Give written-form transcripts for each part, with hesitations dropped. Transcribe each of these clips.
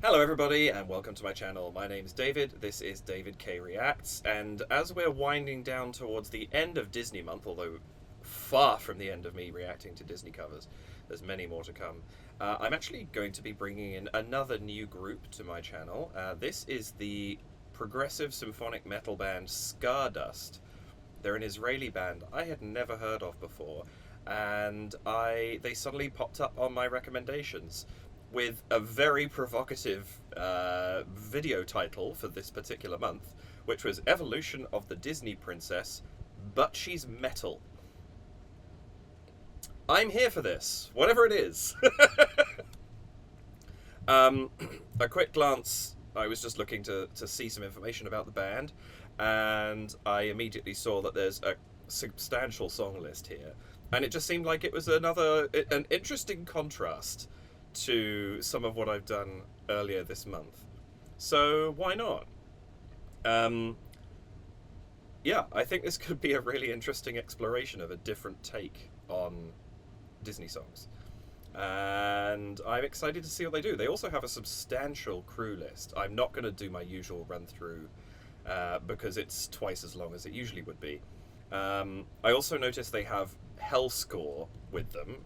Hello everybody and welcome to my channel. My name's David, this is David K Reacts, and as we're winding down towards the end of Disney month, although far from the end of me reacting to Disney covers, there's many more to come, I'm actually going to be bringing in another new group to my channel. This is the progressive symphonic metal band Scardust. They're an Israeli band I had never heard of before, and they suddenly popped up on my recommendations with a very provocative video title for this particular month, which was Evolution of the Disney Princess, but she's metal. I'm here for this, whatever it is. A quick glance, I was just looking to see some information about the band, and I immediately saw that there's a substantial song list here, and it just seemed like it was an interesting contrast to some of what I've done earlier this month. So why not? Yeah, I think this could be a really interesting exploration of a different take on Disney songs. And I'm excited to see what they do. They also have a substantial crew list. I'm not going to do my usual run through because it's twice as long as it usually would be. I also noticed they have Hell Score with them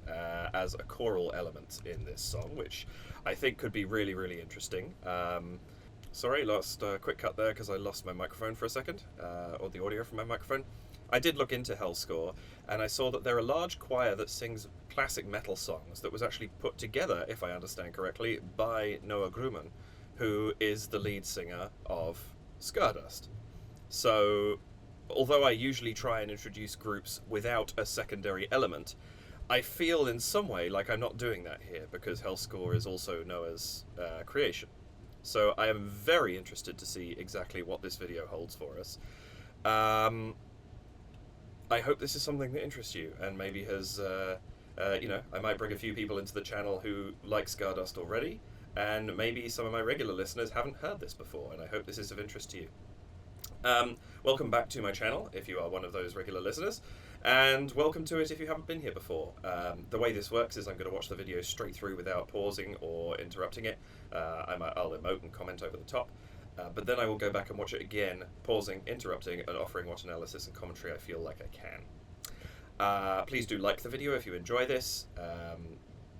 as a choral element in this song, which I think could be really, really interesting. Sorry, lost a quick cut there because I lost my microphone for a second, or the audio from my microphone. I did look into Hell Score, and I saw that they're a large choir that sings classic metal songs that was actually put together, if I understand correctly, by Noah Grumman, who is the lead singer of Scardust. So although I usually try and introduce groups without a secondary element, I feel in some way like I'm not doing that here because Hell Score is also Noah's creation. So I am very interested to see exactly what this video holds for us. I hope this is something that interests you and maybe has, I might bring a few people into the channel who like Scardust already, and maybe some of my regular listeners haven't heard this before, and I hope this is of interest to you. Welcome back to my channel if you are one of those regular listeners, and welcome to it if you haven't been here before. The way this works is I'm going to watch the video straight through without pausing or interrupting it. I'll emote and comment over the top, but then I will go back and watch it again, pausing, interrupting, and offering what analysis and commentary I feel like I can. Please do like the video if you enjoy this.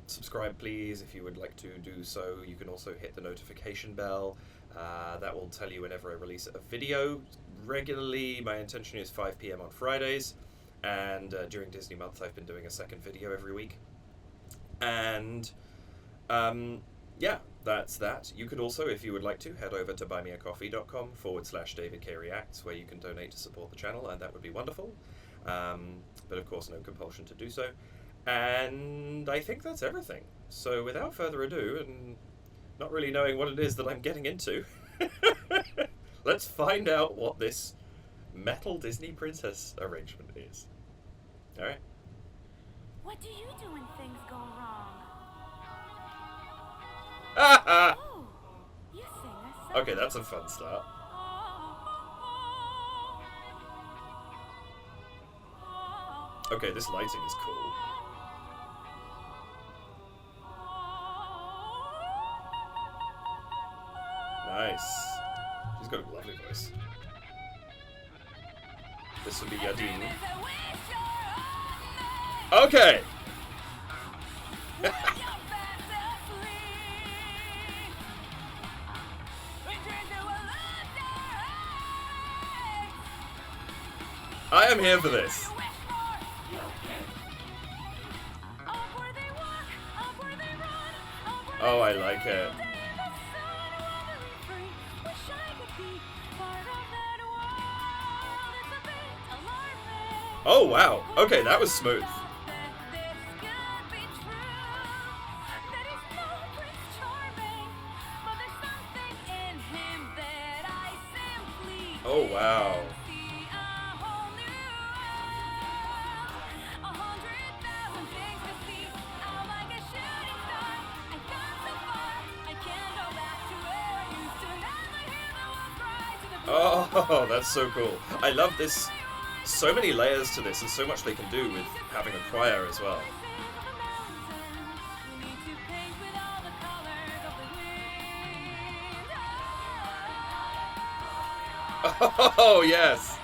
Subscribe please if you would like to do so. You can also hit the notification bell. That will tell you whenever I release a video. Regularly, my intention is 5 PM on Fridays, and during Disney month I've been doing a second video every week. And yeah, that's that. You could also, if you would like to, head over to buymeacoffee.com/DavidKReacts, where you can donate to support the channel, and that would be wonderful. But of course, no compulsion to do so. And I think that's everything. So without further ado, and not really knowing what it is that I'm getting into, let's find out what this metal Disney princess arrangement is. Alright. What do you do when things go wrong? Ah! Oh, you sing a song. Okay, that's a fun start. Okay, this lighting is cool. Nice. She's got a lovely voice. This would be Yadin. Okay! I am here for this. Oh, I like it. Oh, wow. Okay, that was smooth. Oh, wow. Oh, that's so cool. I love this. So many layers to this and so much they can do with having a choir as well. Oh, yes.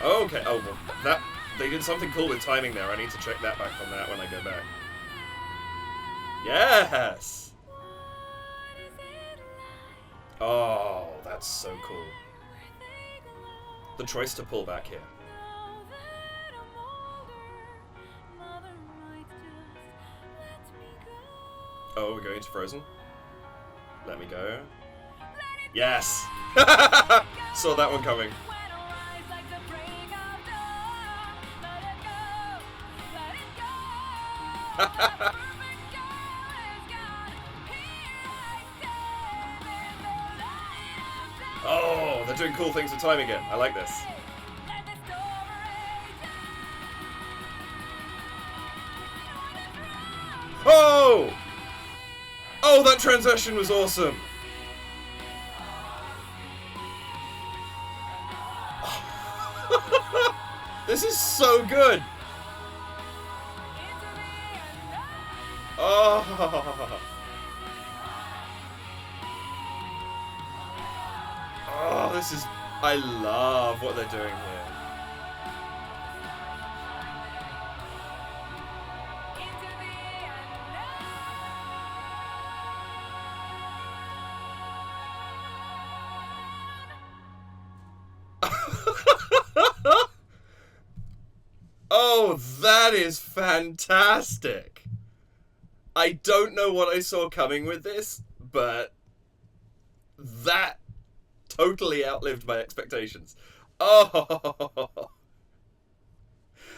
Okay. Oh, well, that they did something cool with timing there. I need to check that back on that when I go back. Yes. Oh, that's so cool. The choice to pull back here. Oh, we're going to Frozen. Let me go. Yes. Saw that one coming. Oh, they're doing cool things with time again. I like this. Oh! Oh, that transition was awesome. This is so good. Oh. Oh, this is... I love what they're doing here. Oh, that is fantastic. I don't know what I saw coming with this, but that totally outlived my expectations. Oh,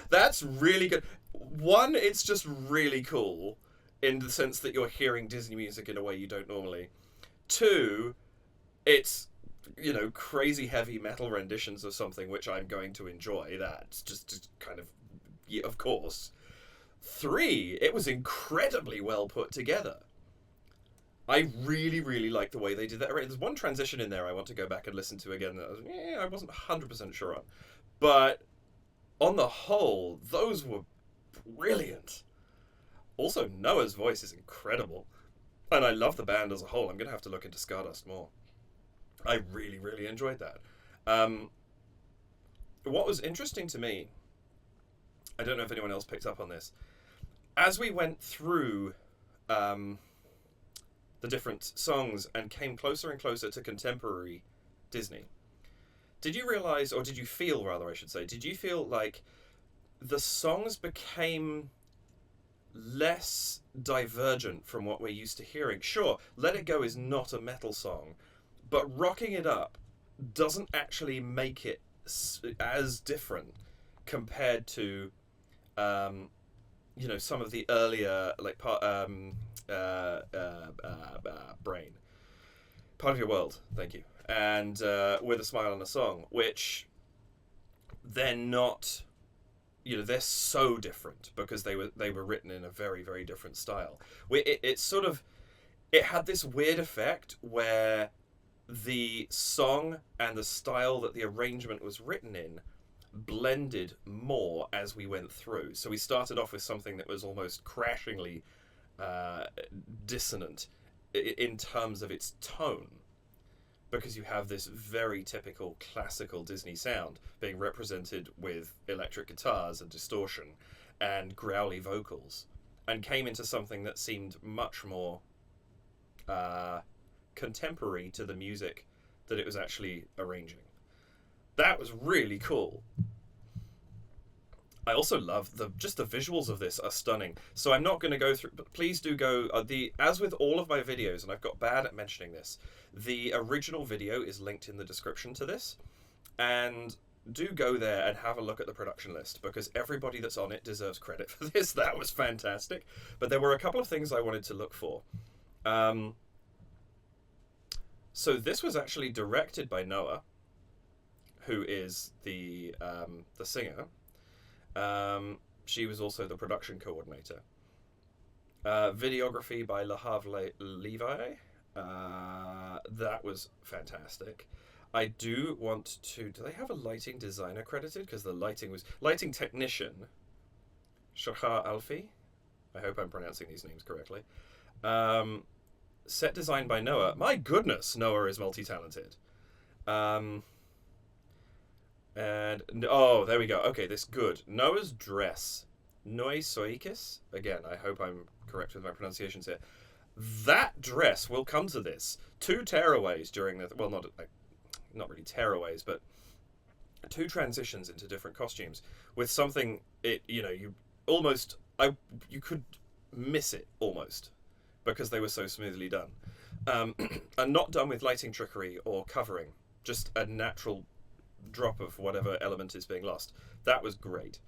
that's really good. One, it's just really cool in the sense that you're hearing Disney music in a way you don't normally. Two, it's, you know, crazy heavy metal renditions of something which I'm going to enjoy. That's just kind of, yeah, of course. Three, it was incredibly well put together. I really, really like the way they did that. There's one transition in there I want to go back and listen to again that I wasn't 100% sure on. But on the whole, those were brilliant. Also, Noah's voice is incredible. And I love the band as a whole. I'm going to have to look into Scardust more. I really, really enjoyed that. What was interesting to me, I don't know if anyone else picked up on this, as we went through the different songs and came closer and closer to contemporary Disney, did you realize, or did you feel, rather, I should say, did you feel like the songs became less divergent from what we're used to hearing? Sure, Let It Go is not a metal song, but Rocking It Up doesn't actually make it as different compared to you know, some of the earlier, like, Brain. Part of Your World, thank you. And With a Smile and a Song, which they're not, you know, they're so different because they were written in a very, very different style. It's sort of, it had this weird effect where the song and the style that the arrangement was written in blended more as we went through. So we started off with something that was almost crashingly dissonant in terms of its tone, because you have this very typical classical Disney sound being represented with electric guitars and distortion and growly vocals, and came into something that seemed much more contemporary to the music that it was actually arranging. That was really cool. I also love the visuals of this are stunning. So I'm not going to go through, but please do go. As with all of my videos, and I've got bad at mentioning this, the original video is linked in the description to this, and do go there and have a look at the production list, because everybody that's on it deserves credit for this. That was fantastic. But there were a couple of things I wanted to look for. So this was actually directed by Noah, who is the singer. She was also the production coordinator. Videography by Lahav Levi. That was fantastic. I do want to. Do they have a lighting designer credited? Because the lighting was lighting technician, Shahar Alfi. I hope I'm pronouncing these names correctly. Um, Set design by Noah. My goodness, Noah is multi-talented. Um, and oh, there we go. Okay, this good. Noah's dress. Noi Soikis. Again, I hope I'm correct with my pronunciations here. That dress will come to this. Two tearaways during the well, not really tearaways, but two transitions into different costumes with something. You almost you could miss it almost because they were so smoothly done, and not done with lighting trickery or covering. Just a natural drop of whatever element is being lost. That was great.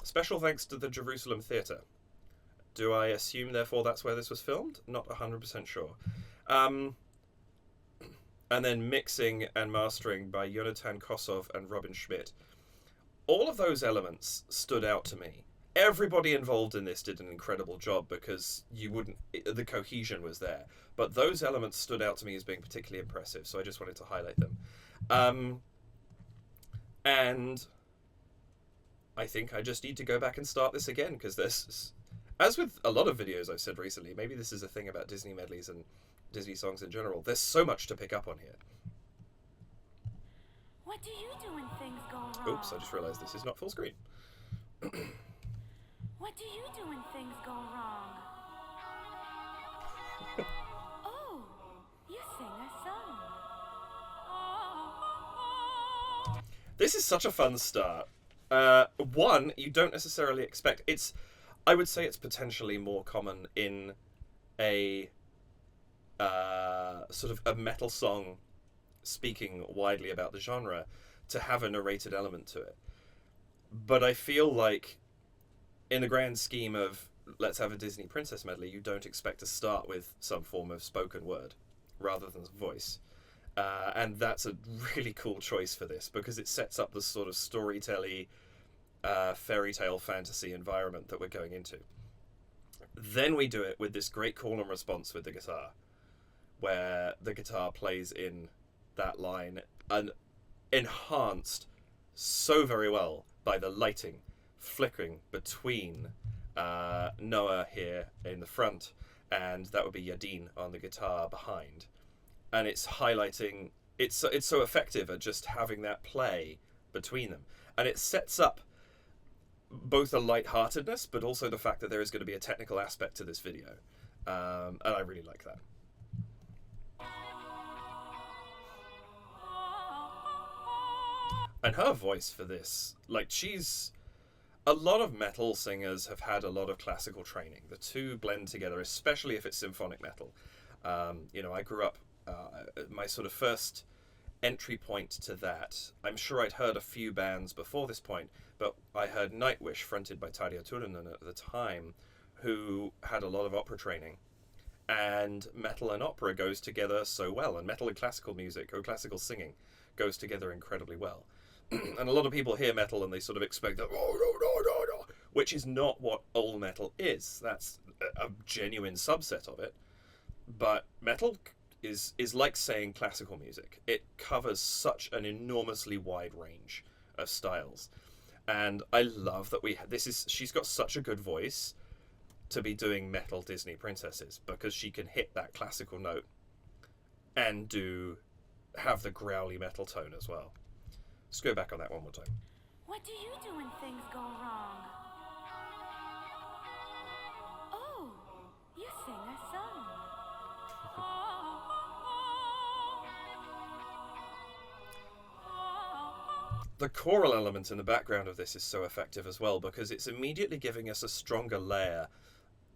Special thanks to the Jerusalem Theatre. Do I assume, therefore, that's where this was filmed? Not 100% sure. And then mixing and mastering by Jonathan Kosov and Robin Schmidt. All of those elements stood out to me. Everybody involved in this did an incredible job because the cohesion was there. But those elements stood out to me as being particularly impressive, so I just wanted to highlight them. And I think I just need to go back and start this again because there's, as with a lot of videos I've said recently, maybe this is a thing about Disney medleys and Disney songs in general. There's so much to pick up on here. What do you do when things go wrong? Oops, I just realized this is not full screen. What do you do when things go wrong? Oh, you sing a song. This is such a fun start. One, you don't necessarily expect. I would say it's potentially more common in a sort of a metal song speaking widely about the genre to have a narrated element to it. But I feel like in the grand scheme of let's have a Disney princess medley, you don't expect to start with some form of spoken word rather than voice. And that's a really cool choice for this because it sets up the sort of storytelling, fairy tale fantasy environment that we're going into. Then we do it with this great call and response with the guitar, where the guitar plays in that line and enhanced so very well by the lighting flickering between Noah here in the front and that would be Yadin on the guitar behind. And it's highlighting, it's so effective at just having that play between them. And it sets up both a lightheartedness, but also the fact that there is going to be a technical aspect to this video. And I really like that. And her voice for this, like a lot of metal singers have had a lot of classical training. The two blend together, especially if it's symphonic metal. I grew up, my sort of first entry point to that, I'm sure I'd heard a few bands before this point, but I heard Nightwish, fronted by Tarja Turunen at the time, who had a lot of opera training. And metal and opera goes together so well, and metal and classical music, or classical singing, goes together incredibly well. And a lot of people hear metal and they sort of expect that, which is not what all metal is. That's a genuine subset of it. But metal is like saying classical music. It covers such an enormously wide range of styles. And I love that she's got such a good voice to be doing metal Disney princesses because she can hit that classical note and have the growly metal tone as well. Let's go back on that one more time. What do you do when things go wrong? Oh, you sing a song. The choral element in the background of this is so effective as well because it's immediately giving us a stronger layer,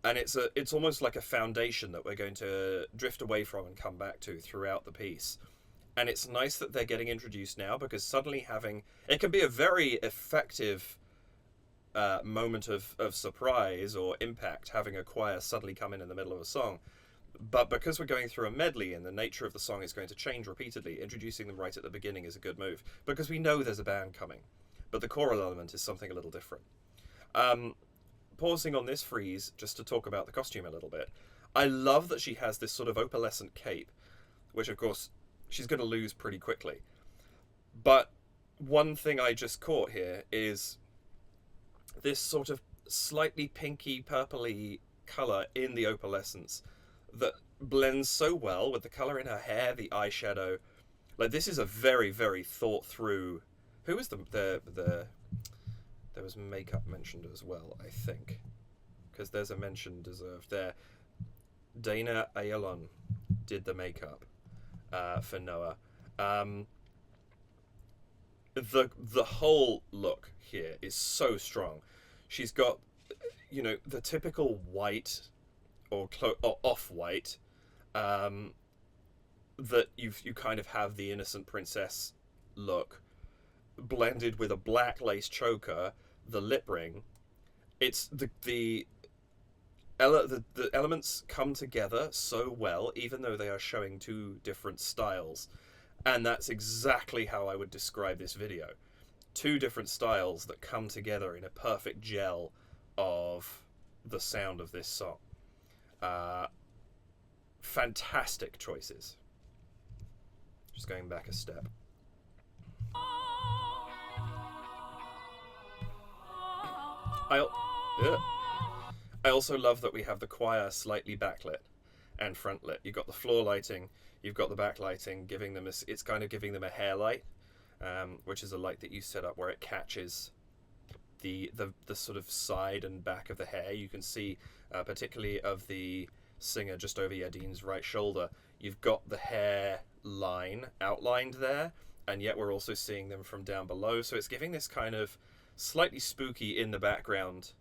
and it's almost like a foundation that we're going to drift away from and come back to throughout the piece. And it's nice that they're getting introduced now because suddenly it can be a very effective moment of surprise or impact having a choir suddenly come in the middle of a song. But because we're going through a medley and the nature of the song is going to change repeatedly, introducing them right at the beginning is a good move because we know there's a band coming. But the choral element is something a little different. Pausing on this frieze just to talk about the costume a little bit. I love that she has this sort of opalescent cape, which of course she's going to lose pretty quickly. But one thing I just caught here is this sort of slightly pinky purpley color in the opalescence that blends so well with the color in her hair, the eyeshadow. Like, this is a very, very thought through. Who was the there was makeup mentioned as well, I think, because there's a mention deserved there. Dana Ayalon did the makeup for Noah. The whole look here is so strong. She's got, you know, the typical white or off-white that you kind of have the innocent princess look blended with a black lace choker, the lip ring. It's the elements come together so well, even though they are showing two different styles. And that's exactly how I would describe this video. Two different styles that come together in a perfect gel of the sound of this song. Fantastic choices. Just going back a step. I also love that we have the choir slightly backlit and frontlit. You've got the floor lighting, you've got the backlighting, giving them it's kind of giving them a hair light, which is a light that you set up where it catches the sort of side and back of the hair. You can see, particularly of the singer just over Yadin's right shoulder, you've got the hair line outlined there, and yet we're also seeing them from down below. So it's giving this kind of slightly spooky in the background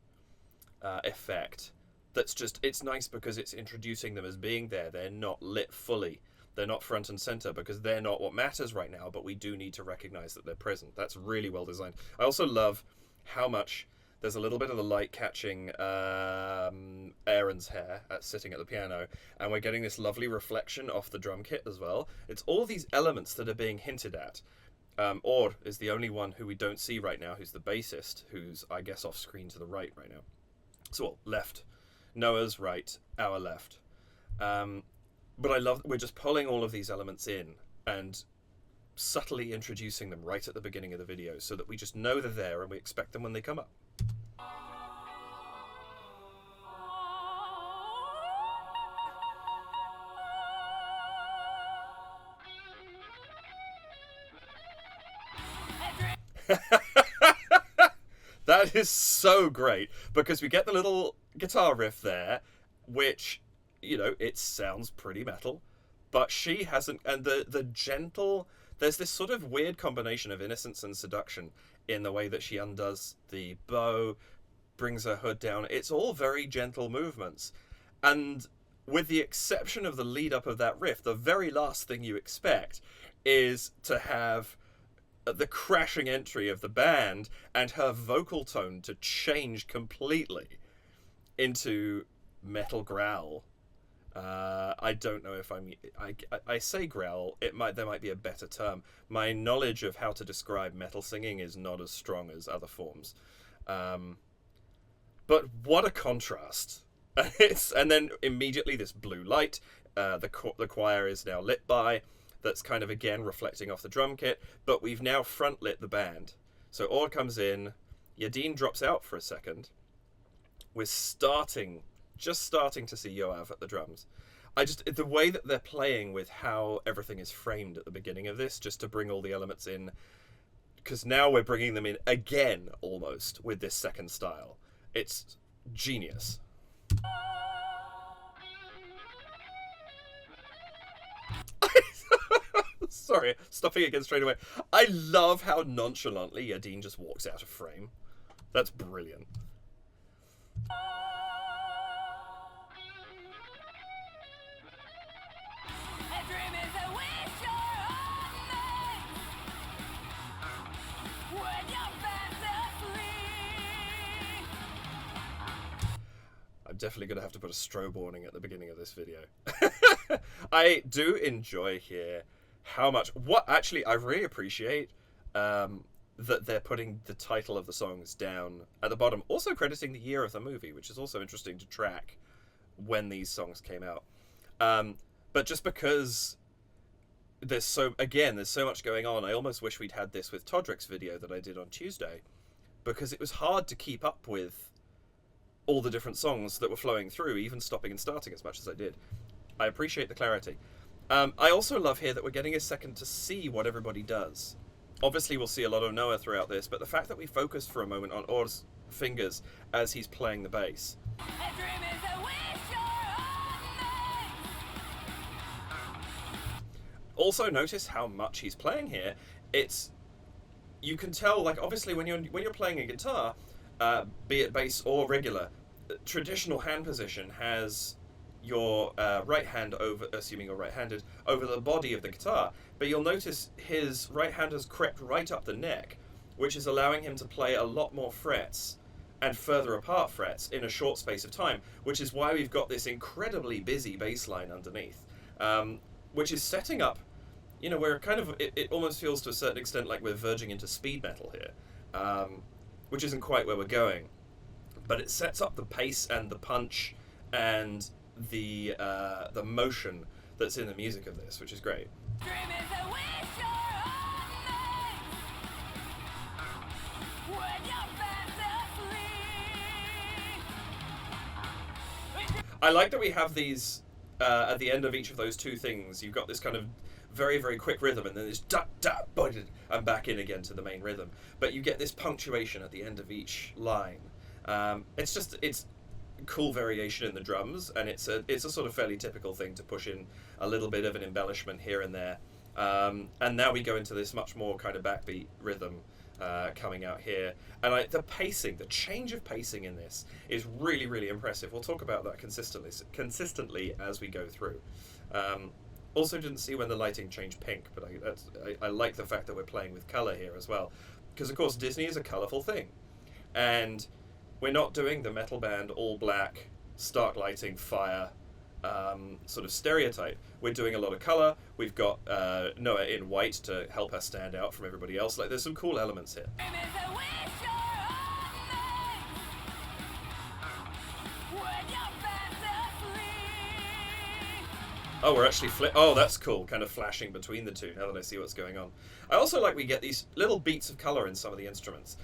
effect. That's just, it's nice because it's introducing them as being there. They're not lit fully. They're not front and center because they're not what matters right now, but we do need to recognize that they're present. That's really well designed. I also love how much there's a little bit of the light catching Aaron's hair sitting at the piano, and we're getting this lovely reflection off the drum kit as well. It's all these elements that are being hinted at. Or is the only one who we don't see right now, who's the bassist, who's, I guess, off screen to the right now. So, well, left. Noah's right, our left. But I love that we're just pulling all of these elements in and subtly introducing them right at the beginning of the video so that we just know they're there and we expect them when they come up. That is so great, because we get the little guitar riff there, which, you know, it sounds pretty metal, but she hasn't, and the gentle, there's this sort of weird combination of innocence and seduction in the way that she undoes the bow, brings her hood down. It's all very gentle movements, and with the exception of the lead up of that riff, the very last thing you expect is to have the crashing entry of the band and her vocal tone to change completely into metal growl. I don't know if I say growl. There might be a better term. My knowledge of how to describe metal singing is not as strong as other forms. But what a contrast! And then immediately this blue light. The choir is now lit by. That's kind of, again, reflecting off the drum kit, but we've now front lit the band. So Ord comes in, Yadin drops out for a second. We're just starting to see Yoav at the drums. The way that they're playing with how everything is framed at the beginning of this, just to bring all the elements in, because now we're bringing them in again, almost, with this second style. It's genius. Sorry, stopping again straight away. I love how nonchalantly Yadin just walks out of frame. That's brilliant. I'm definitely going to have to put a strobe warning at the beginning of this video. I do enjoy here how much... I really appreciate that they're putting the title of the songs down at the bottom. Also crediting the year of the movie, which is also interesting to track when these songs came out. But just because there's so much going on, I almost wish we'd had this with Todrick's video that I did on Tuesday, because it was hard to keep up with all the different songs that were flowing through, even stopping and starting as much as I did. I appreciate the clarity. I also love here that we're getting a second to see what everybody does. Obviously, we'll see a lot of Noah throughout this, but the fact that we focused for a moment on Or's fingers as he's playing the bass. Also, notice how much he's playing here. You can tell, like, obviously when you're playing a guitar, be it bass or regular, traditional hand position has your right hand over, assuming you're right-handed, over the body of the guitar. But you'll notice his right hand has crept right up the neck, which is allowing him to play a lot more frets and further apart frets in a short space of time, which is why we've got this incredibly busy bass line underneath, which is setting up, we're kind of, it almost feels to a certain extent like we're verging into speed metal here, which isn't quite where we're going. But it sets up the pace and the punch and the motion that's in the music of this, which is great. I like that we have these at the end of each of those two things. You've got this kind of very, very quick rhythm, and then this da da and back in again to the main rhythm. But you get this punctuation at the end of each line. It's cool variation in the drums, and it's a sort of fairly typical thing to push in a little bit of an embellishment here and there. And now we go into this much more kind of backbeat rhythm coming out here, and the pacing, the change of pacing in this is really, really impressive. We'll talk about that consistently as we go through. Also didn't see when the lighting changed pink, but I like the fact that we're playing with color here as well, because of course Disney is a colorful thing, and we're not doing the metal band all black, stark lighting, fire sort of stereotype. We're doing a lot of color. We've got Noah in white to help us stand out from everybody else. Like, there's some cool elements here. Oh, we're actually oh, that's cool. Kind of flashing between the two now that I see what's going on. I also like we get these little beats of color in some of the instruments.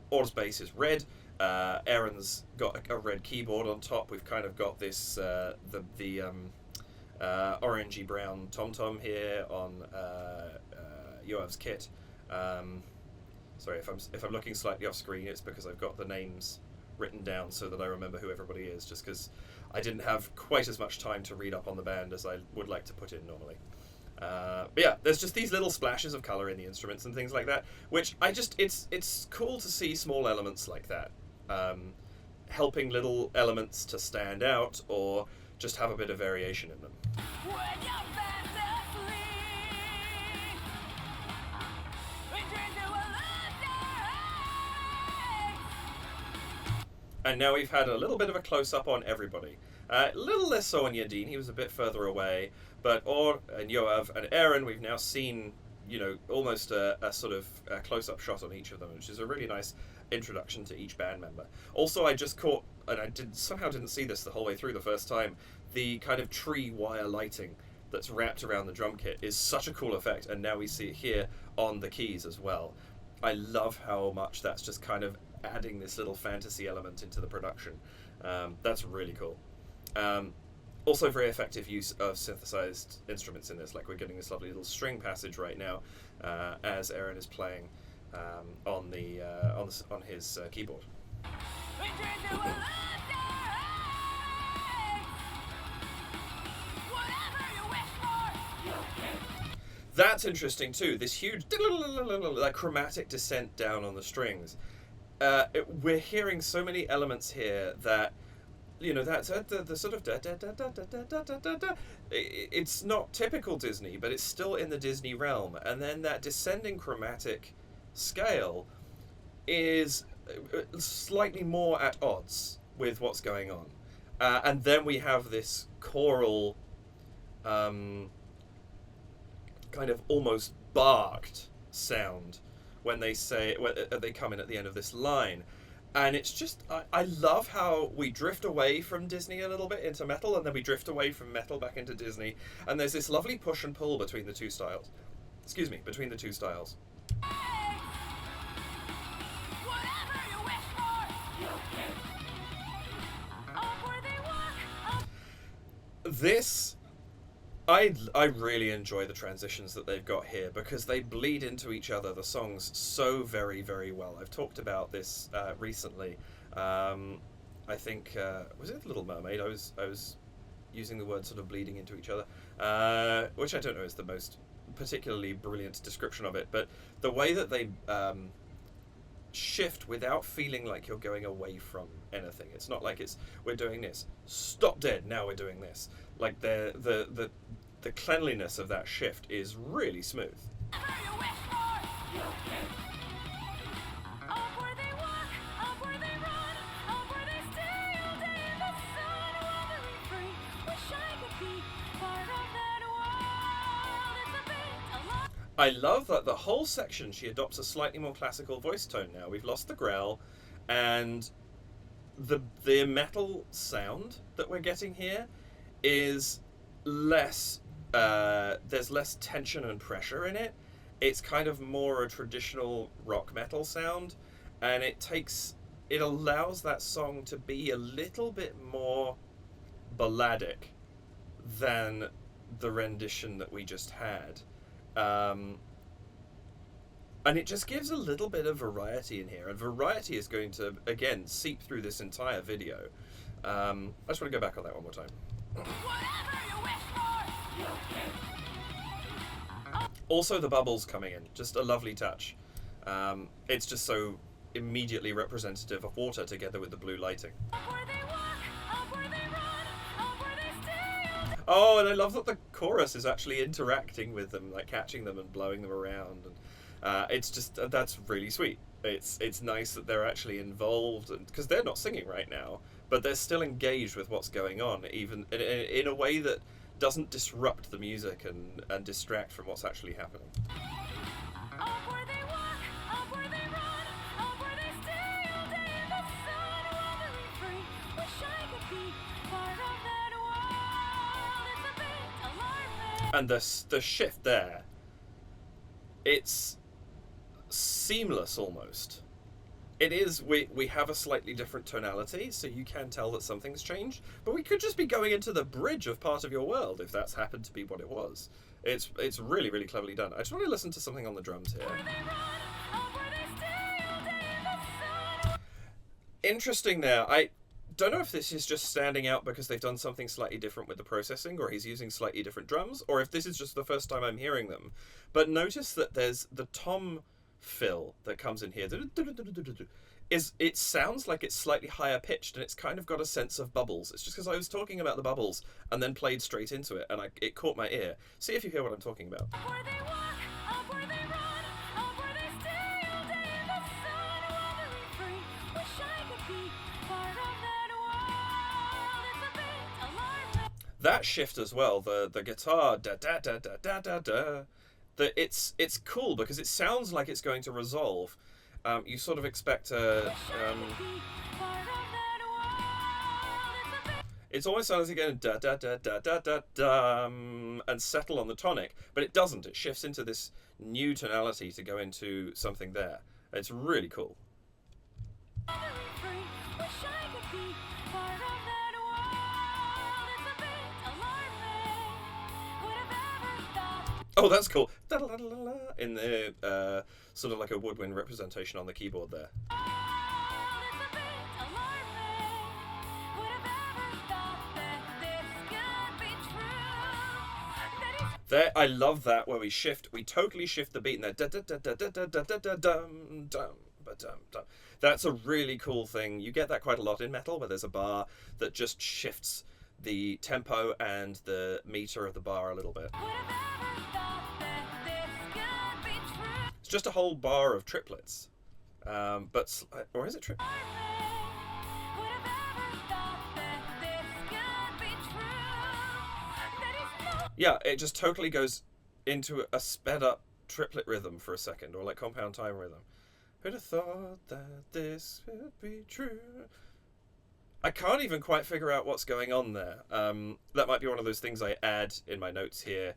Or's bass is red. Aaron's got a red keyboard on top. We've kind of got this orangey brown tom-tom here on Yoav's kit. Sorry if I'm looking slightly off screen, it's because I've got the names written down so that I remember who everybody is, just because I didn't have quite as much time to read up on the band as I would like to put in normally. But yeah, there's just these little splashes of colour in the instruments and things like that, which it's cool to see small elements like that, helping little elements to stand out or just have a bit of variation in them. And now we've had a little bit of a close-up on everybody. A little less so on Yadin, he was a bit further away, but Or and Yoav and Aaron, we've now seen, almost a sort of a close-up shot on each of them, which is a really nice introduction to each band member. Also, I just caught, and I somehow didn't see this the whole way through the first time, the kind of tree wire lighting that's wrapped around the drum kit is such a cool effect, and now we see it here on the keys as well. I love how much that's just kind of adding this little fantasy element into the production. That's really cool. Also very effective use of synthesized instruments in this, like we're getting this lovely little string passage right now as Aaron is playing on his keyboard. That's interesting too, this huge like chromatic descent down on the strings. We're hearing so many elements here that, that's the sort of da da da da da da da da da. It's not typical Disney, but it's still in the Disney realm. And then that descending chromatic scale is slightly more at odds with what's going on. And then we have this choral, kind of almost barked sound when they come in at the end of this line. And it's just, I love how we drift away from Disney a little bit into metal, and then we drift away from metal back into Disney, and there's this lovely push and pull between the two styles. Excuse me, between the two styles. This, I really enjoy the transitions that they've got here because they bleed into each other, the songs, so very, very well. I've talked about this recently. I think, was it Little Mermaid? I was using the word sort of bleeding into each other, which I don't know is the most particularly brilliant description of it, but the way that they shift without feeling like you're going away from anything. It's not like it's we're doing this, stop dead, now we're doing this. Like the cleanliness of that shift is really smooth. I love that the whole section she adopts a slightly more classical voice tone now. We've lost the growl, and the metal sound that we're getting here is less. There's less tension and pressure in it. It's kind of more a traditional rock metal sound, and it allows that song to be a little bit more balladic than the rendition that we just had. And it just gives a little bit of variety in here, and variety is going to again seep through this entire video. I just want to go back on that one more time. Also the bubbles coming in, just a lovely touch. It's just so immediately representative of water together with the blue lighting. Oh, and I love that the chorus is actually interacting with them, like catching them and blowing them around, and it's just that's really sweet. It's nice that they're actually involved, because they're not singing right now, but they're still engaged with what's going on, even in a way that doesn't disrupt the music and distract from what's actually happening. And the shift there, it's seamless almost. It is, we have a slightly different tonality, so you can tell that something's changed, but we could just be going into the bridge of Part of Your World if that's happened to be what it was. It's really, really cleverly done. I just want to listen to something on the drums here. Interesting there. I don't know if this is just standing out because they've done something slightly different with the processing, or he's using slightly different drums, or if this is just the first time I'm hearing them. But notice that there's the tom fill that comes in here. It sounds like it's slightly higher pitched, and it's kind of got a sense of bubbles. It's just because I was talking about the bubbles and then played straight into it, and it caught my ear. See if you hear what I'm talking about. That shift as well, the guitar da da da da da da da. It's cool because it sounds like it's going to resolve. You sort of expect a. It's almost sounds like going da da da da da da da and settle on the tonic, but it doesn't. It shifts into this new tonality to go into something there. It's really cool. Oh, that's cool. In the sort of like a woodwind representation on the keyboard there. There, I love that where we totally shift the beat in there. That's a really cool thing. You get that quite a lot in metal, where there's a bar that just shifts the tempo and the meter of the bar a little bit. It's just a whole bar of triplets, or is it triplets? Yeah, it just totally goes into a sped up triplet rhythm for a second, or like compound time rhythm. Who'd have thought that this would be true? I can't even quite figure out what's going on there. That might be one of those things I add in my notes here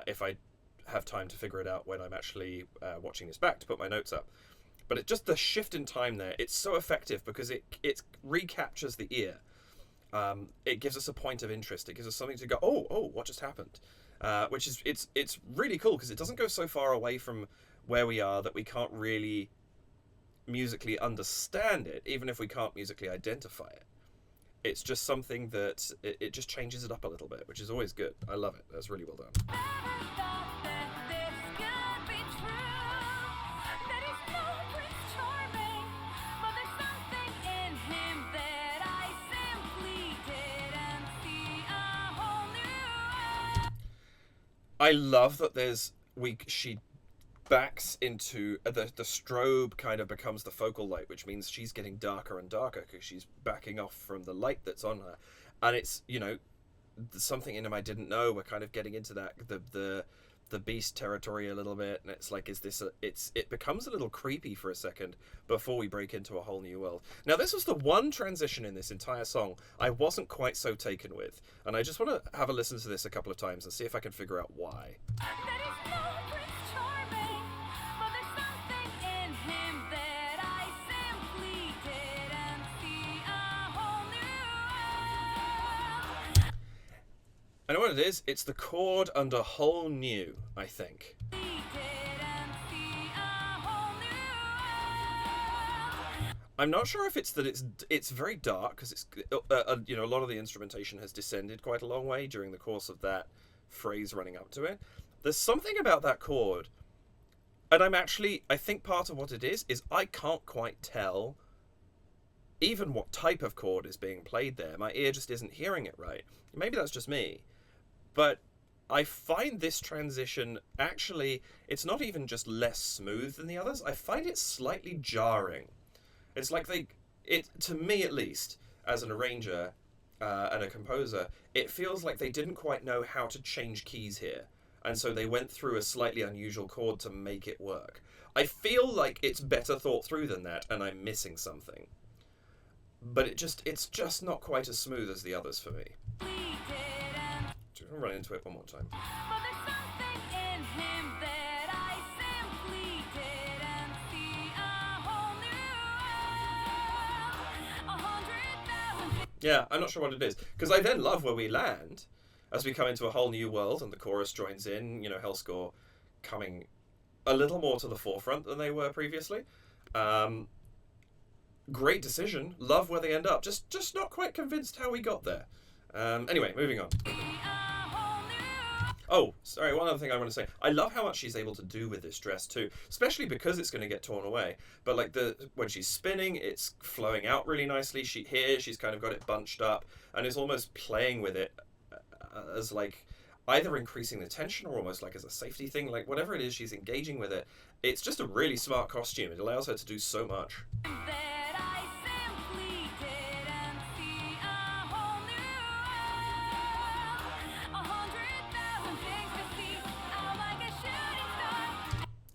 if I have time to figure it out when I'm actually watching this back to put my notes up. But it just the shift in time there, it's so effective because it recaptures the ear. It gives us a point of interest. It gives us something to go, oh, what just happened? Which is it's really cool because it doesn't go so far away from where we are that we can't really musically understand it, even if we can't musically identify it. It's just something that it just changes it up a little bit, which is always good. I love it. That's really well done. I love that she backs into the strobe kind of becomes the focal light, which means she's getting darker and darker because she's backing off from the light that's on her, and it's something in him I didn't know. We're kind of getting into that the beast territory a little bit, and it's like, is this it becomes a little creepy for a second before we break into a whole new world. Now, this was the one transition in this entire song I wasn't quite so taken with, and I just want to have a listen to this a couple of times and see if I can figure out why. I know what it is. It's the chord under whole new, I think. I'm not sure if it's that it's very dark because it's a lot of the instrumentation has descended quite a long way during the course of that phrase running up to it. There's something about that chord, and I think part of what it is I can't quite tell even what type of chord is being played there. My ear just isn't hearing it right. Maybe that's just me. But I find this transition, actually, it's not even just less smooth than the others. I find it slightly jarring. It's like to me at least, as an arranger and a composer, it feels like they didn't quite know how to change keys here. And so they went through a slightly unusual chord to make it work. I feel like it's better thought through than that, and I'm missing something. But it's just not quite as smooth as the others for me. I'll run into it one more time. Yeah, I'm not sure what it is. Because I then love where we land as we come into a whole new world and the chorus joins in, Hellscore coming a little more to the forefront than they were previously. Great decision. Love where they end up. Just not quite convinced how we got there. Anyway, moving on. Oh, sorry, one other thing I want to say. I love how much she's able to do with this dress too, especially because it's going to get torn away. But when she's spinning, it's flowing out really nicely. She's kind of got it bunched up and is almost playing with it as like either increasing the tension or almost like as a safety thing. Like whatever it is, she's engaging with it. It's just a really smart costume. It allows her to do so much.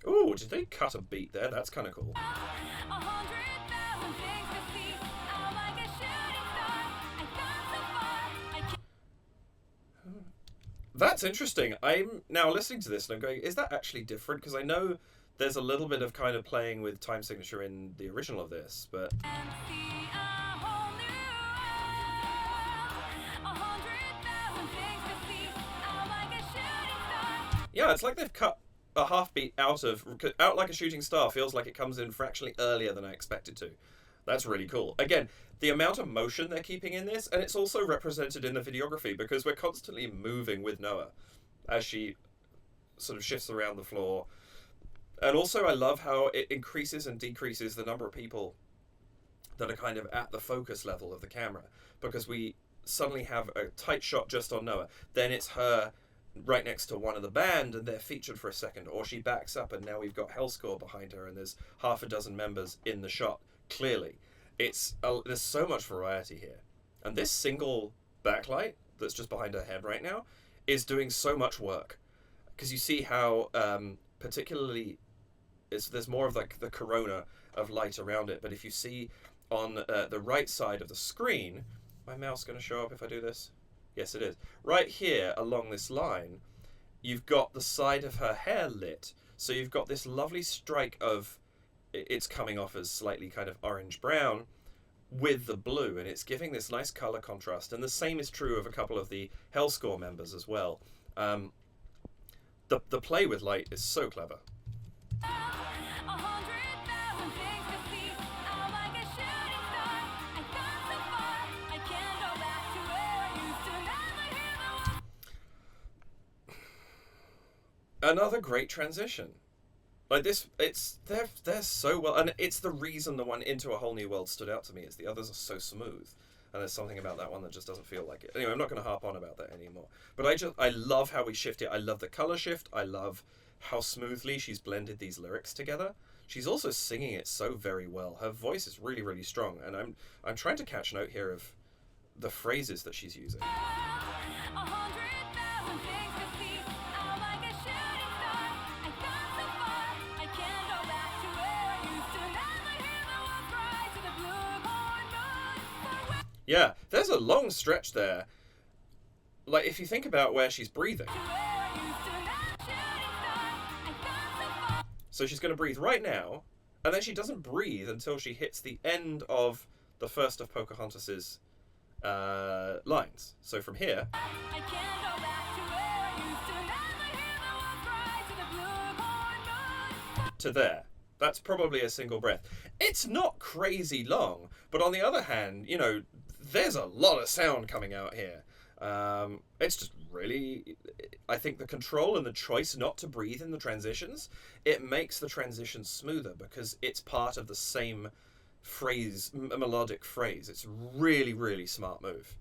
Ooh, did they cut a beat there? That's kind of cool. That's interesting. I'm now listening to this and I'm going, is that actually different? Because I know there's a little bit of kind of playing with time signature in the original of this, but... Yeah, it's like they've cut a half beat out like a shooting star. Feels like it comes in fractionally earlier than I expected to. That's really cool. Again, the amount of motion they're keeping in this, and it's also represented in the videography because we're constantly moving with Noah as she sort of shifts around the floor. And also I love how it increases and decreases the number of people that are kind of at the focus level of the camera, because we suddenly have a tight shot just on Noah. Then it's her right next to one of the band and they're featured for a second, or she backs up and now we've got Hellscore behind her and there's half a dozen members in the shot. Clearly there's so much variety here, and this single backlight that's just behind her head right now is doing so much work, because you see how particularly there's more of like the corona of light around it. But if you see on the right side of the screen, my mouse going to show up if I do this? Yes, it is. Right here along this line, you've got the side of her hair lit. So you've got this lovely strike of, it's coming off as slightly kind of orange-brown with the blue, and it's giving this nice color contrast. And the same is true of a couple of the Hellscore members as well. The play with light is so clever. Another great transition. Like this, they're so well, and it's the reason the one Into a Whole New World stood out to me, is the others are so smooth, and there's something about that one that just doesn't feel like it. Anyway, I'm not going to harp on about that anymore. But I love how we shift it. I love the color shift. I love how smoothly she's blended these lyrics together. She's also singing it so very well. Her voice is really, really strong, and I'm trying to catch note here of the phrases that she's using. Yeah, there's a long stretch there. Like, if you think about where she's breathing. So she's going to breathe right now, and then she doesn't breathe until she hits the end of the first of Pocahontas's lines. So from here to there. That's probably a single breath. It's not crazy long, but on the other hand, you know, there's a lot of sound coming out here. It's just really, I think the control and the choice not to breathe in the transitions, it makes the transition smoother because it's part of the same phrase, melodic phrase. It's really, really smart move.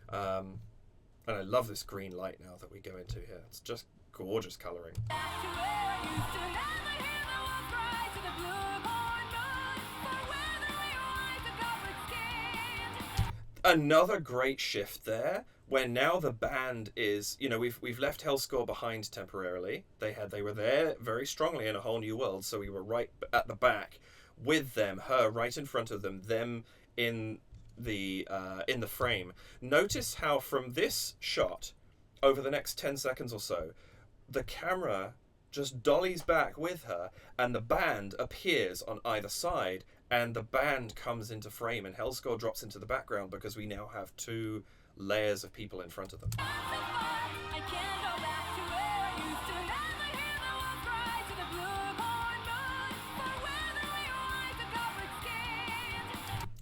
And I love this green light now that we go into here. It's just gorgeous coloring. Another great shift there, where now the band is, you know, we've left Hellscore behind temporarily. They were there very strongly in A Whole New World, so we were right at the back with them, her right in front of them in the frame. Notice how from this shot, over the next 10 seconds or so, the camera just dollies back with her, and the band appears on either side, and the band comes into frame, and Hellscore drops into the background because we now have two layers of people in front of them.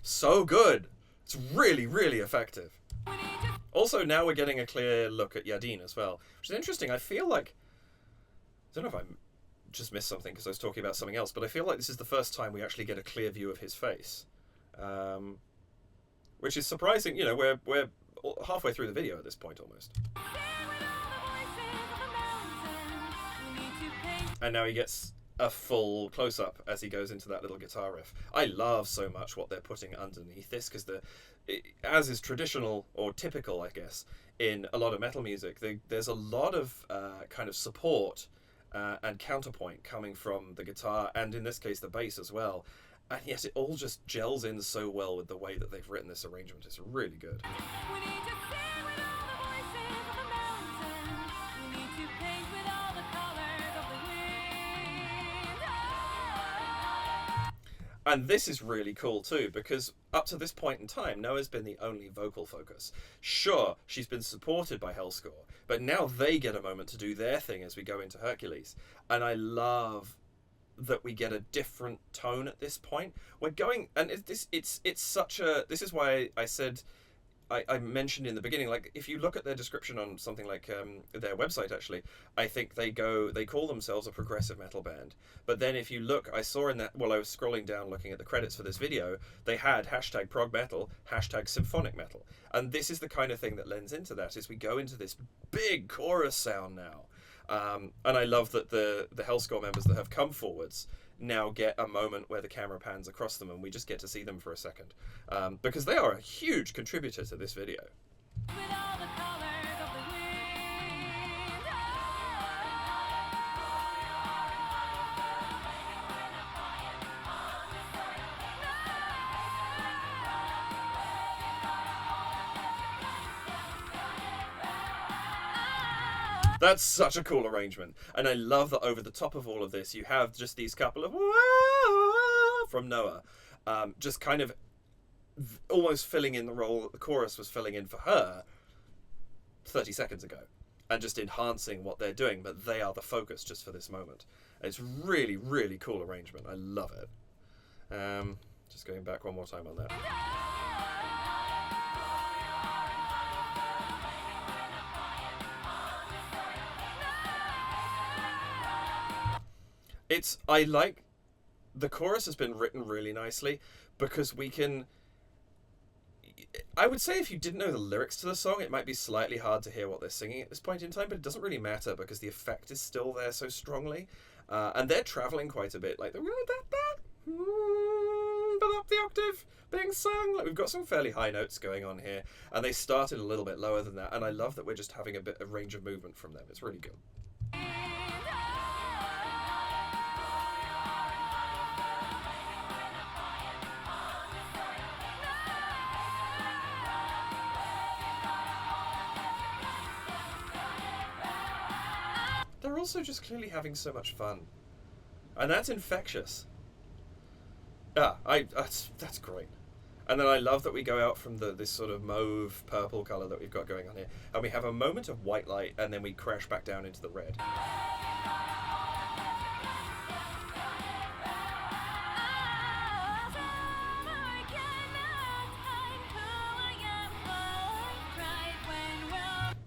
So good! It's really, really effective. Also, now we're getting a clear look at Yadin as well, which is interesting. I feel like, I don't know if I just missed something because I was talking about something else, but I feel like this is the first time we actually get a clear view of his face, which is surprising. You know, we're halfway through the video at this point almost, and now he gets a full close-up as he goes into that little guitar riff. I love so much what they're putting underneath this, because as is traditional or typical, I guess, in a lot of metal music, there's a lot of kind of support and counterpoint coming from the guitar, and in this case the bass as well, and yet it all just gels in so well with the way that they've written this arrangement. It's really good. And this is really cool too, because up to this point in time, Noah's been the only vocal focus. Sure, she's been supported by Hellscore, but now they get a moment to do their thing as we go into Hercules. And I love that we get a different tone at this point. We're going, and it's such a, this is why I said, I mentioned in the beginning, like, if you look at their description on something like their website, actually, I think they call themselves a progressive metal band. But then if you look, I saw in that, while I was scrolling down looking at the credits for this video, they had hashtag prog metal, hashtag symphonic metal. And this is the kind of thing that lends into that, is we go into this big chorus sound now. And I love that the Hellscore members that have come forwards now get a moment where the camera pans across them and we just get to see them for a second, because they are a huge contributor to this video. That's such a cool arrangement. And I love that over the top of all of this, you have just these couple of from Noah. Just kind of almost filling in the role that the chorus was filling in for her 30 seconds ago. And just enhancing what they're doing, but they are the focus just for this moment. It's really, really cool arrangement. I love it. Just going back one more time on that. I like the chorus has been written really nicely because we can. I would say if you didn't know the lyrics to the song, it might be slightly hard to hear what they're singing at this point in time, but it doesn't really matter because the effect is still there so strongly. And they're traveling quite a bit. Like, but up the octave being sung. Like, we've got some fairly high notes going on here, and they started a little bit lower than that. And I love that we're just having a range of movement from them. It's really good. They're also just clearly having so much fun, and that's infectious. That's great. And then I love that we go out from this sort of mauve purple color that we've got going on here, and we have a moment of white light, and then we crash back down into the red.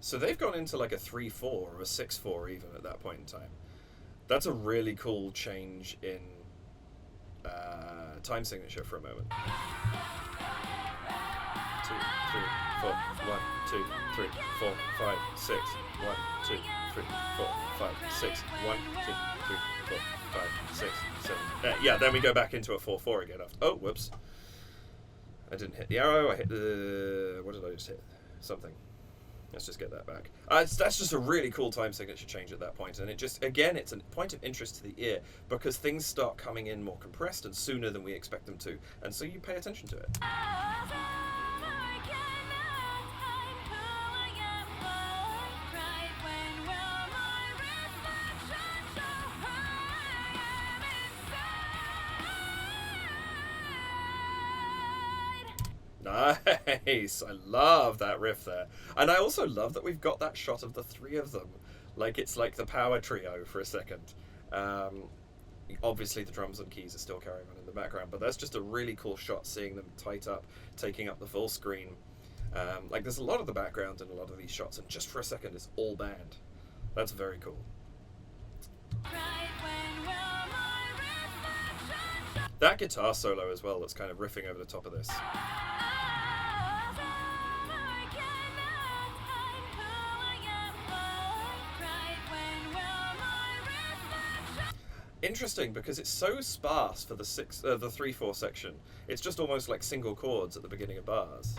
So they've gone into like a 3/4 or a 6/4 even at that point in time. That's a really cool change in time signature for a moment. 2, 3, 4, 1, 2, 3, 4, 5, 6, 1, 2, 3, 4, 5, 6, 1, 2, 3, 4, 5, 6, 7. Yeah, then we go back into a 4/4 again after. Oh, whoops. I didn't hit the arrow, I hit the... What did I just hit? Something. Let's just get that back. That's just a really cool time signature change at that point, and it just, again, it's a point of interest to the ear because things start coming in more compressed and sooner than we expect them to, and so you pay attention to it. Nice! I love that riff there. And I also love that we've got that shot of the three of them. Like, it's like the power trio for a second. Obviously the drums and keys are still carrying on in the background, but that's just a really cool shot, seeing them tight up, taking up the full screen. Like, there's a lot of the background in a lot of these shots, and just for a second it's all band. That's very cool. That guitar solo as well, that's kind of riffing over the top of this. Interesting, because it's so sparse for the 3/4 section. It's just almost like single chords at the beginning of bars.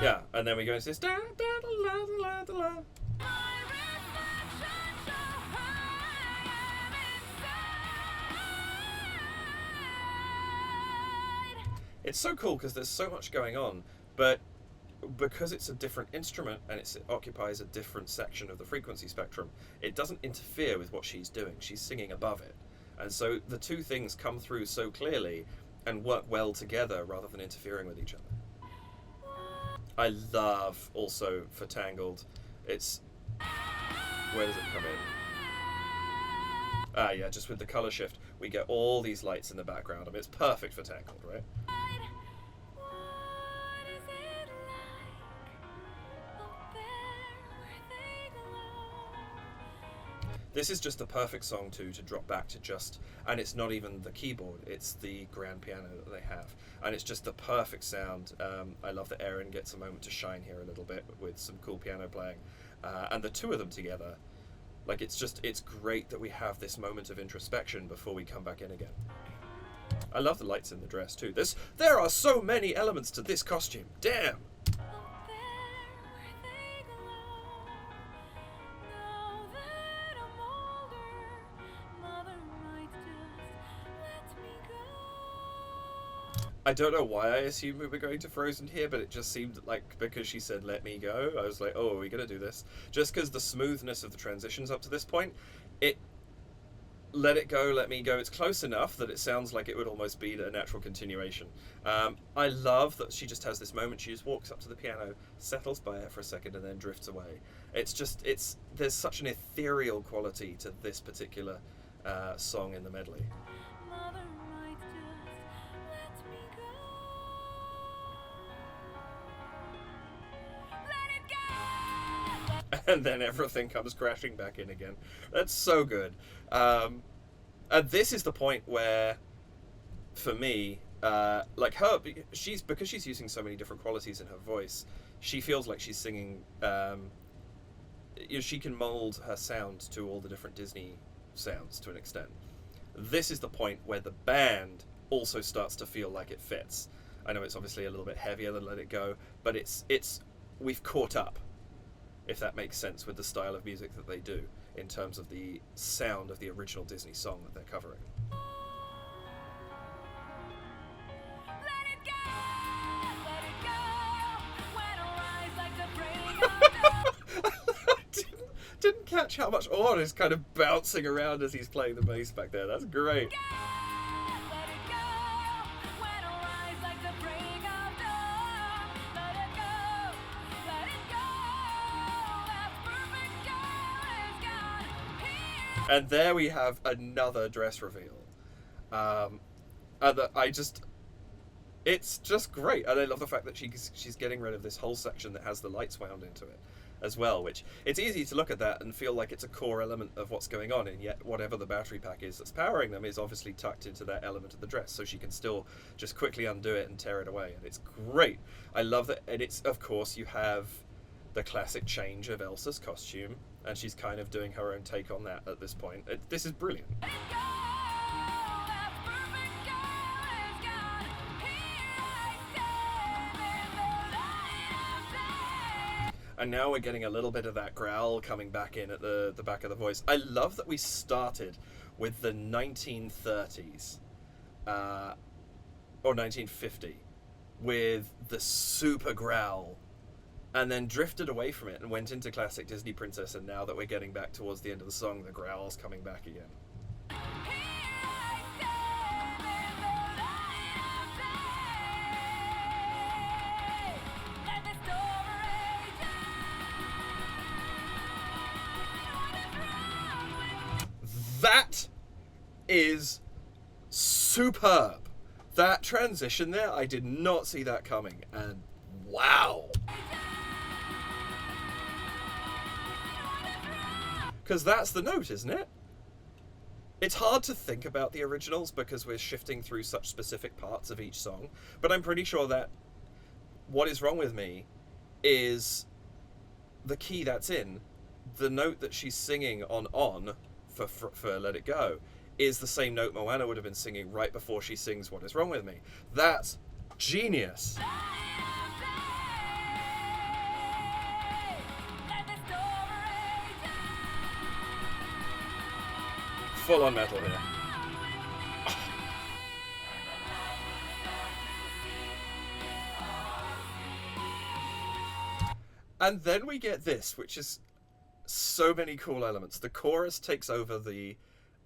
Yeah, and then we go into this. Da, da, da, da, da, da. It's so cool because there's so much going on, but because it's a different instrument and it occupies a different section of the frequency spectrum, it doesn't interfere with what she's doing. She's singing above it. And so the two things come through so clearly and work well together rather than interfering with each other. I love also for Tangled, it's... Where does it come in? Ah, yeah, just with the color shift, we get all these lights in the background. I mean, it's perfect for Tangled, right? This is just the perfect song too to drop back to just, and it's not even the keyboard, it's the grand piano that they have, and it's just the perfect sound. I love that Erin gets a moment to shine here a little bit with some cool piano playing, and the two of them together, like it's great that we have this moment of introspection before we come back in again. I love the lights in the dress too. There are so many elements to this costume, damn! I don't know why I assumed we were going to Frozen here, but it just seemed like because she said "Let me go," I was like, "Oh, are we gonna do this?" Just because the smoothness of the transitions up to this point, it "Let it go, let me go." It's close enough that it sounds like it would almost be a natural continuation. I love that she just has this moment. She just walks up to the piano, settles by it for a second, and then drifts away. It's there's such an ethereal quality to this particular song in the medley. Mother might just let me go. Let it go. And then everything comes crashing back in again. That's so good. And this is the point where, for me, like her, because she's using so many different qualities in her voice, she feels like she's singing. She can mold her sound to all the different Disney sounds to an extent. This is the point where the band also starts to feel like it fits. I know it's obviously a little bit heavier than Let It Go, but it's we've caught up, if that makes sense, with the style of music that they do in terms of the sound of the original Disney song that they're covering. Let it go. When a rise like the break of dawn. Didn't catch how much Orn is kind of bouncing around as he's playing the bass back there. That's great. Let it go. When a rise like the break of dawn. Let it go. Let it go. That perfect girl is gone. Here. And there we have another dress reveal. It's just great. And I love the fact that she's getting rid of this whole section that has the lights wound into it as well, which it's easy to look at that and feel like it's a core element of what's going on, and yet whatever the battery pack is that's powering them is obviously tucked into that element of the dress, so she can still just quickly undo it and tear it away, and it's great. I love that. And it's, of course, you have the classic change of Elsa's costume, and she's kind of doing her own take on that at this point. This is brilliant. Let it go. That perfect girl is gone. Here I stand in the light of day. And now we're getting a little bit of that growl coming back in at the back of the voice. I love that we started with the 1930s, or 1950, with the super growl, and then drifted away from it and went into classic Disney princess, and now that we're getting back towards the end of the song, the growl's coming back again. That is superb. That transition there, I did not see that coming, and wow. Because that's the note, isn't it? It's hard to think about the originals because we're shifting through such specific parts of each song, but I'm pretty sure that What Is Wrong With Me is the key that's in. The note that she's singing on for Let It Go is the same note Moana would have been singing right before she sings What Is Wrong With Me. That's genius. Full on metal here. And then we get this, which is so many cool elements. The chorus takes over the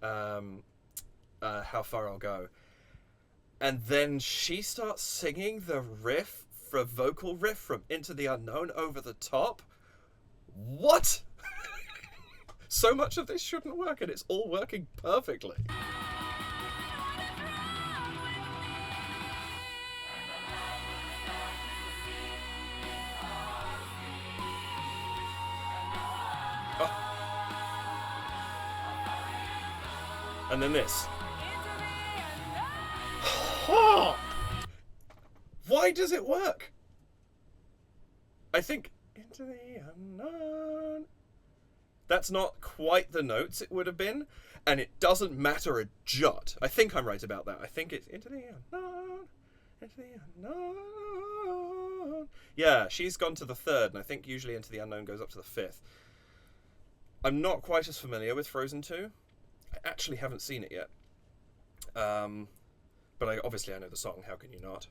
How Far I'll Go. And then she starts singing the riff, for vocal riff from Into the Unknown over the top. What? So much of this shouldn't work, and it's all working perfectly. And then this. Why does it work? I think Into the Unknown. That's not quite the notes it would have been, and it doesn't matter a jot. I think I'm right about that. I think it's Into the Unknown, Into the Unknown. Yeah, she's gone to the third, and I think usually Into the Unknown goes up to the fifth. I'm not quite as familiar with Frozen 2. I actually haven't seen it yet. But but obviously I know the song. How can you not?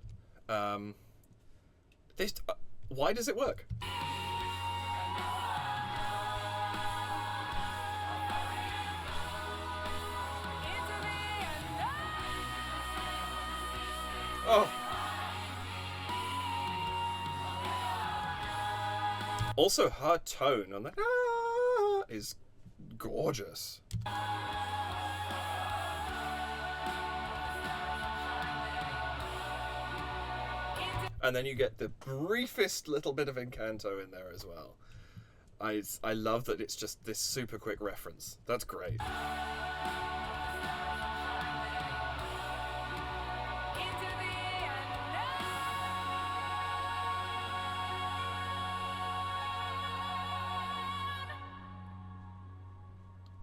This, why does it work? Oh. Also, her tone on that is gorgeous. And then you get the briefest little bit of Encanto in there as well. I love that it's just this super quick reference. That's great.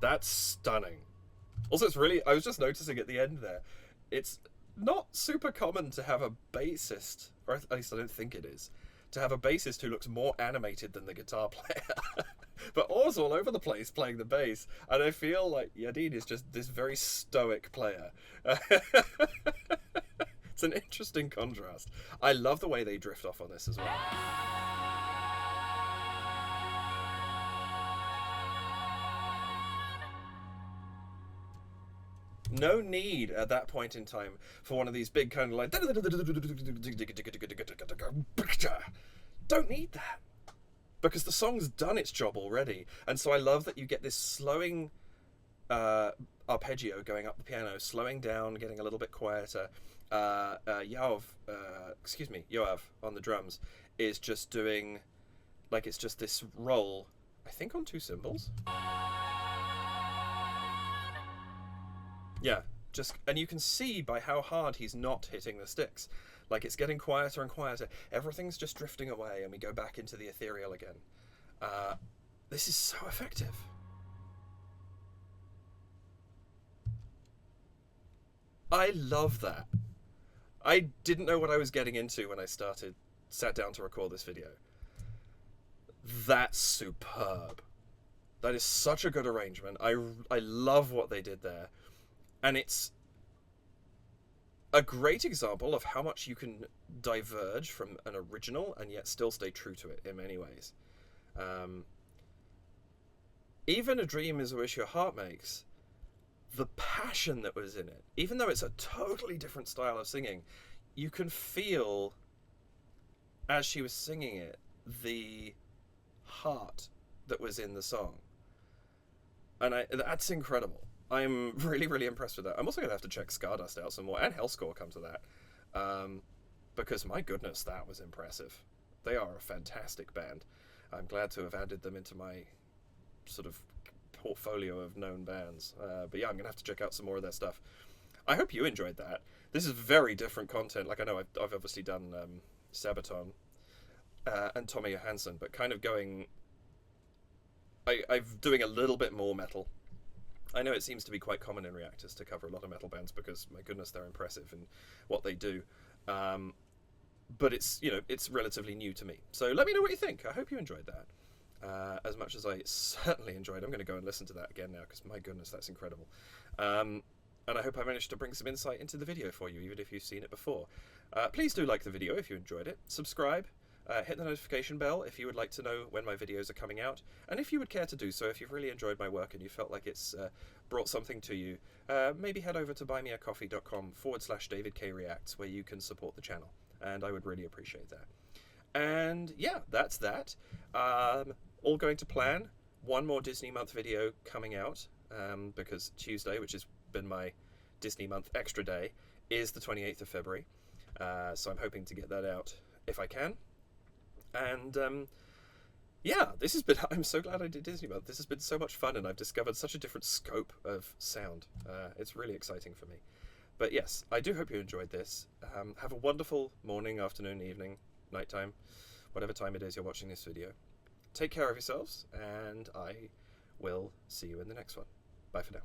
That's stunning. Also, it's really, I was just noticing at the end there, it's not super common to have a bassist, or at least I don't think it is, to have a bassist who looks more animated than the guitar player. But Or's all over the place playing the bass, and I feel like Yadin is just this very stoic player. It's an interesting contrast. I love the way they drift off on this as well. No need at that point in time for one of these big kind of like... Don't need that. Because the song's done its job already. And so I love that you get this slowing arpeggio going up the piano, slowing down, getting a little bit quieter. Yoav on the drums is just doing... like it's just this roll, I think on 2 cymbals. Yeah, and you can see by how hard he's not hitting the sticks. Like, it's getting quieter and quieter. Everything's just drifting away, and we go back into the ethereal again. This is so effective. I love that. I didn't know what I was getting into when I sat down to record this video. That's superb. That is such a good arrangement. I love what they did there. And it's a great example of how much you can diverge from an original and yet still stay true to it in many ways. Even A Dream Is a Wish Your Heart Makes, the passion that was in it, even though it's a totally different style of singing, you can feel, as she was singing it, the heart that was in the song. And that's incredible. I'm really, really impressed with that. I'm also going to have to check Scardust out some more, and Hellscore come to that. Because, my goodness, that was impressive. They are a fantastic band. I'm glad to have added them into my sort of portfolio of known bands. But yeah, I'm going to have to check out some more of their stuff. I hope you enjoyed that. This is very different content. Like, I know I've obviously done Sabaton and Tommy Johansson, but kind of going... I'm doing a little bit more metal. I know it seems to be quite common in Reactors to cover a lot of metal bands because, my goodness, they're impressive in what they do. But it's relatively new to me. So let me know what you think. I hope you enjoyed that. As much as I certainly enjoyed. I'm going to go and listen to that again now because, my goodness, that's incredible. And I hope I managed to bring some insight into the video for you, even if you've seen it before. Please do like the video if you enjoyed it. Subscribe. Hit the notification bell if you would like to know when my videos are coming out, and if you would care to do so, if you've really enjoyed my work and you felt like it's brought something to you, maybe head over to buymeacoffee.com/DavidKReacts, where you can support the channel, and I would really appreciate that. And yeah, that's that. All going to plan. One more Disney month video coming out, because Tuesday, which has been my Disney month extra day, is the 28th of February, so I'm hoping to get that out if I can. And yeah, this has been... I'm so glad I did Disney Month. This has been so much fun, and I've discovered such a different scope of sound. It's really exciting for me. But yes, I do hope you enjoyed this. Have a wonderful morning, afternoon, evening, nighttime, whatever time it is you're watching this video. Take care of yourselves, and I will see you in the next one. Bye for now.